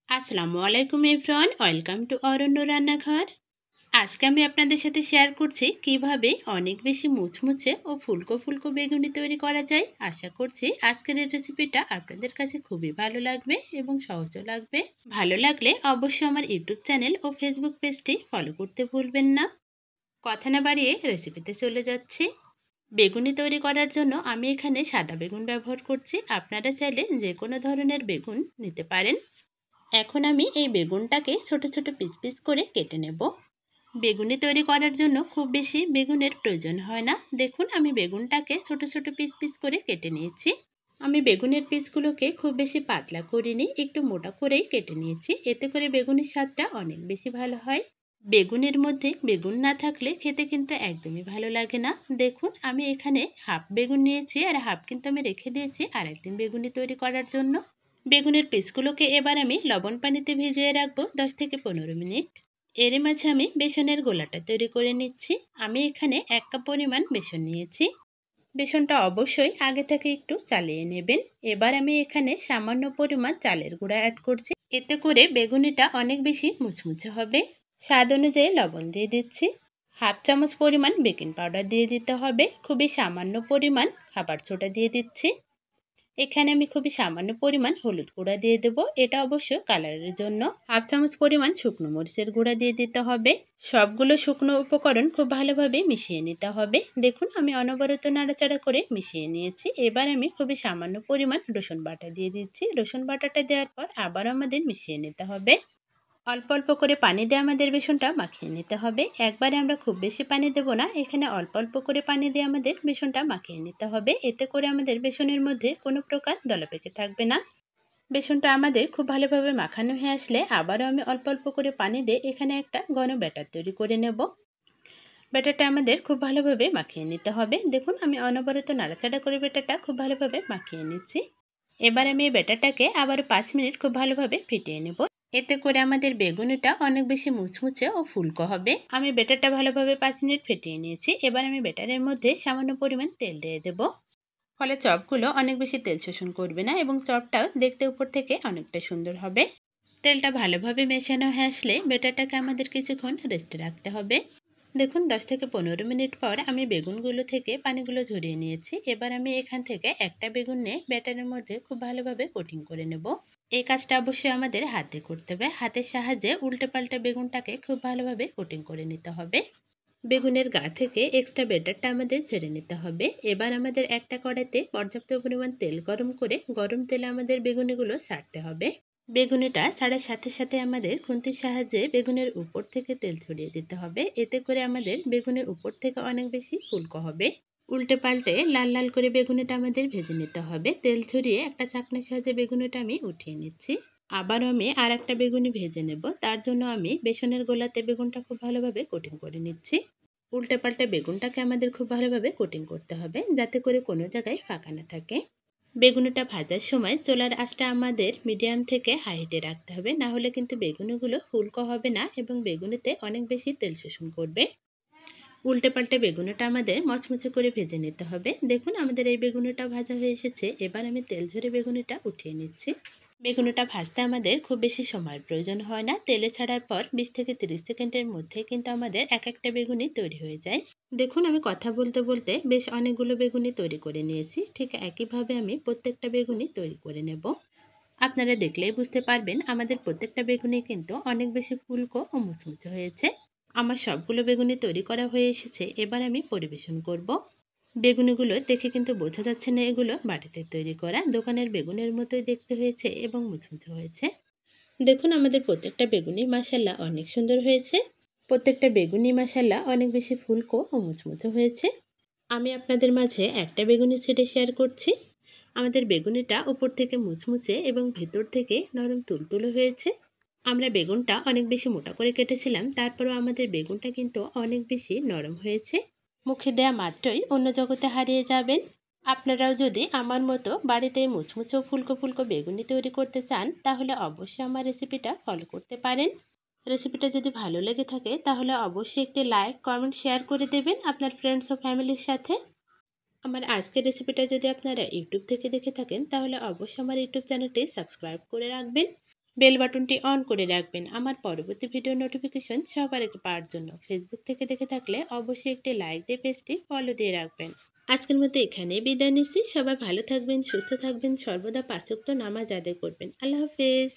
আসসালামু আলাইকুম everyone, welcome to অরণ্য রান্নাঘর। আজকে আমি আপনাদের সাথে শেয়ার করছি কিভাবে অনেক বেশি মুচমুচে ও ফুলকো ফুলকো বেগুনি তৈরি করা যায়। আশা করছি আজকের এই রেসিপিটা আপনাদের কাছে খুবই ভালো লাগবে এবং সহজও লাগবে। ভালো লাগলে অবশ্যই আমার ইউটিউব চ্যানেল ও ফেসবুক পেজটি ফলো করতে ভুলবেন না। কথা না বাড়িয়ে রেসিপিতে চলে যাচ্ছি। বেগুনি তৈরি করার জন্য আমি এখানে সাদা বেগুন ব্যবহার করছি। আপনারা চাইলে যে কোনো ধরনের বেগুন নিতে পারেন। এখন আমি এই বেগুনটাকে ছোট ছোট পিস পিস করে কেটে নেব। বেগুনি তৈরি করার জন্য খুব বেশি বেগুনের প্রয়োজন হয় না। দেখুন, আমি বেগুনটাকে ছোট ছোট পিস পিস করে কেটে নিয়েছি। আমি বেগুনের পিসগুলোকে খুব বেশি পাতলা করিনি, একটু মোটা করেই কেটে নিয়েছি। এতে করে বেগুনের স্বাদটা অনেক বেশি ভালো হয়। বেগুনের মধ্যে বেগুন না থাকলে খেতে কিন্তু একদমই ভালো লাগে না। দেখুন, আমি এখানে হাফ বেগুন নিয়েছি আর হাফ কিন্তু আমি রেখে দিয়েছি আরেকদিন বেগুনি তৈরি করার জন্য। বেগুনের পিসগুলোকে এবার আমি লবণ পানিতে ভিজিয়ে রাখবো 10 থেকে 15 মিনিট। এর মাঝে আমি বেসনের গোলাটা তৈরি করে নিচ্ছি। আমি এখানে 1 কাপ পরিমাণ বেসন নিয়েছি। বেসনটা অবশ্যই আগে থেকে একটু চালিয়ে নেবেন। এবার আমি এখানে সামান্য পরিমাণ চালের গুঁড়া অ্যাড করছি। এতে করে বেগুনিটা অনেক বেশি মুচমুচে হবে। স্বাদ অনুযায়ী লবণ দিয়ে দিচ্ছি। হাফ চামচ পরিমাণ বেকিং পাউডার দিয়ে দিতে হবে। খুবই সামান্য পরিমাণ খাবার সোডা দিয়ে দিচ্ছি। এখানে আমি খুবই সামান্য পরিমাণ হলুদ গুঁড়া দিয়ে দেবো, এটা অবশ্য কালারের জন্য। হাফ চামচ পরিমাণ শুকনো মরিচের গুঁড়া দিয়ে দিতে হবে। সবগুলো শুকনো উপকরণ খুব ভালোভাবে মিশিয়ে নিতে হবে। দেখুন, আমি অনবরত নাড়াচাড়া করে মিশিয়ে নিয়েছি। এবার আমি খুবই সামান্য পরিমাণ রসুন বাটা দিয়ে দিচ্ছি। রসুন বাটাটা দেওয়ার পর আবার আমাদের মিশিয়ে নিতে হবে। অল্প অল্প করে পানি দিয়ে আমাদের বেসনটা মাখিয়ে নিতে হবে। একবারে আমরা খুব বেশি পানি দেব না, এখানে অল্প অল্প করে পানি দিয়ে আমাদের বেসনটা মাখিয়ে নিতে হবে। এতে করে আমাদের বেসনের মধ্যে কোনো প্রকার দলা পেকে থাকবে না। বেসনটা আমাদের খুব ভালোভাবে মাখানো হয়ে আসলে আবারও আমি অল্প অল্প করে পানি দিয়ে এখানে একটা ঘন ব্যাটার তৈরি করে নেব। ব্যাটারটা আমাদের খুব ভালোভাবে মাখিয়ে নিতে হবে। দেখুন, আমি অনবরত নাড়াচাড়া করে ব্যাটারটা খুব ভালোভাবে মাখিয়ে নিচ্ছি। এবার আমি এই ব্যাটারটাকে আবার 5 মিনিট খুব ভালোভাবে ফিটিয়ে নেব। এতে করে আমাদের বেগুনিটা অনেক বেশি মুচমুচে ও ফুলকো হবে। আমি ব্যাটারটা ভালোভাবে 5 মিনিট ফেটিয়ে নিয়েছি। এবার আমি ব্যাটারের মধ্যে সামান্য পরিমাণ তেল দিয়ে দেব। ফলে চপগুলো অনেক বেশি তেল শোষণ করবে না এবং চপটাও দেখতে উপর থেকে অনেকটা সুন্দর হবে। তেলটা ভালোভাবে মেশানো হয়ে আসলে ব্যাটারটাকে আমাদের কিছুক্ষণ রেস্টে রাখতে হবে। দেখুন, 10 থেকে 15 মিনিট পর আমি বেগুনগুলো থেকে পানিগুলো ঝরিয়ে নিয়েছি। এবার আমি এখান থেকে একটা বেগুন নিয়ে ব্যাটারের মধ্যে খুব ভালোভাবে কোটিং করে নেব। এই কাজটা অবশ্যই আমাদের হাতে করতে হবে। হাতের সাহায্যে উল্টে পাল্টে বেগুনটাকে খুব ভালোভাবে কোটিং করে নিতে হবে। বেগুনের গা থেকে এক্সট্রা ব্যাটারটা আমাদের ছেড়ে নিতে হবে। এবার আমাদের একটা কড়াইতে পর্যাপ্ত পরিমাণ তেল গরম করে গরম তেলে আমাদের বেগুনিগুলো ছাড়তে হবে। বেগুনিটা ছাড়ার সাথে সাথে আমাদের খুন্তির সাহায্যে বেগুনের উপর থেকে তেল ছড়িয়ে দিতে হবে। এতে করে আমাদের বেগুনের উপর থেকে অনেক বেশি ফুলকো হবে। উল্টে পাল্টে লাল লাল করে বেগুনিটা আমাদের ভেজে নিতে হবে। তেল ছড়িয়ে একটা চাকনির সাহায্যে বেগুনিটা আমি উঠিয়ে নিচ্ছি। আবারও আমি আর একটা বেগুনি ভেজে নেব। তার জন্য আমি বেসনের গোলাতে বেগুনটা খুব ভালোভাবে কোটিং করে নিচ্ছি। উল্টে পাল্টে বেগুনটাকে আমাদের খুব ভালোভাবে কোটিং করতে হবে, যাতে করে কোনো জায়গায় ফাঁকা না থাকে। বেগুনিটা ভাজার সময় চুলার আঁচটা আমাদের মিডিয়াম থেকে হাই হিটে রাখতে হবে, না হলে কিন্তু বেগুনিগুলো ফুলকো হবে না এবং বেগুনিতে অনেক বেশি তেল শোষণ করবে। উল্টে পাল্টে বেগুনিটা আমাদের মচমচে করে ভেজে নিতে হবে। দেখুন, আমাদের এই বেগুনিটা ভাজা হয়ে এসেছে। এবার আমি তেল ঝরে বেগুনিটা উঠিয়ে নিচ্ছি। বেগুনিটা ভাজতে আমাদের খুব বেশি সময়ের প্রয়োজন হয় না। তেলে ছাড়ার পর 20 থেকে 30 সেকেন্ডের মধ্যে কিন্তু আমাদের এক একটা বেগুনি তৈরি হয়ে যায়। দেখুন, আমি কথা বলতে বলতে বেশ অনেকগুলো বেগুনি তৈরি করে নিয়েছি। ঠিক একইভাবে আমি প্রত্যেকটা বেগুনি তৈরি করে নেব। আপনারা দেখলেই বুঝতে পারবেন আমাদের প্রত্যেকটা বেগুনি কিন্তু অনেক বেশি ফুলকো ও মুচমুচে হয়েছে। আমার সবগুলো বেগুনি তৈরি করা হয়ে এসেছে। এবার আমি পরিবেশন করব। বেগুনিগুলো দেখে কিন্তু বোঝা যাচ্ছে না এগুলো বাড়িতে তৈরি করা। দোকানের বেগুনের মতোই দেখতে হয়েছে এবং মুচমুচে হয়েছে। দেখুন, আমাদের প্রত্যেকটা বেগুনি মাশাআল্লাহ অনেক সুন্দর হয়েছে। প্রত্যেকটা বেগুনি মাশাআল্লাহ অনেক বেশি ফুলকো ও মুচমুচে হয়েছে। আমি আপনাদের মাঝে একটা বেগুনি ছেড়ে শেয়ার করছি। আমাদের বেগুনিটা উপর থেকে মুচমুচে এবং ভেতর থেকে নরম তুলতুলে হয়েছে। আমরা বেগুনটা অনেক বেশি মোটা করে কেটেছিলাম, তারপরেও আমাদের বেগুনটা কিন্তু অনেক বেশি নরম হয়েছে। মুখে দেয়া মাত্রই অন্য জগতে হারিয়ে যাবেন। আপনারাও যদি আমার মতো বাড়িতে মুচমুচে ও ফুলকো ফুলকো বেগুনি তৈরি করতে চান, তাহলে অবশ্যই আমার রেসিপিটা ফলো করতে পারেন। রেসিপিটা যদি ভালো লেগে থাকে তাহলে অবশ্যই একটি লাইক, কমেন্ট, শেয়ার করে দেবেন আপনার ফ্রেন্ডস ও ফ্যামিলির সাথে। আমার আজকের রেসিপিটা যদি আপনারা ইউটিউব থেকে দেখে থাকেন, তাহলে অবশ্যই আমার ইউটিউব চ্যানেলটি সাবস্ক্রাইব করে রাখবেন। বেল বাটনটি অন করে রাখবেন আমার পরবর্তী ভিডিও নোটিফিকেশন সবার আগে পাওয়ার জন্য। ফেসবুক থেকে দেখে থাকলে অবশ্যই একটি লাইক দিয়ে পেজটি ফলো দিয়ে রাখবেন। আজকের মতো এখানেই বিদায় নিচ্ছি। সবাই ভালো থাকবেন, সুস্থ থাকবেন, সর্বদা ৫ ওয়াক্ত নামাজ আদায় করবেন। আল্লাহ হাফেজ।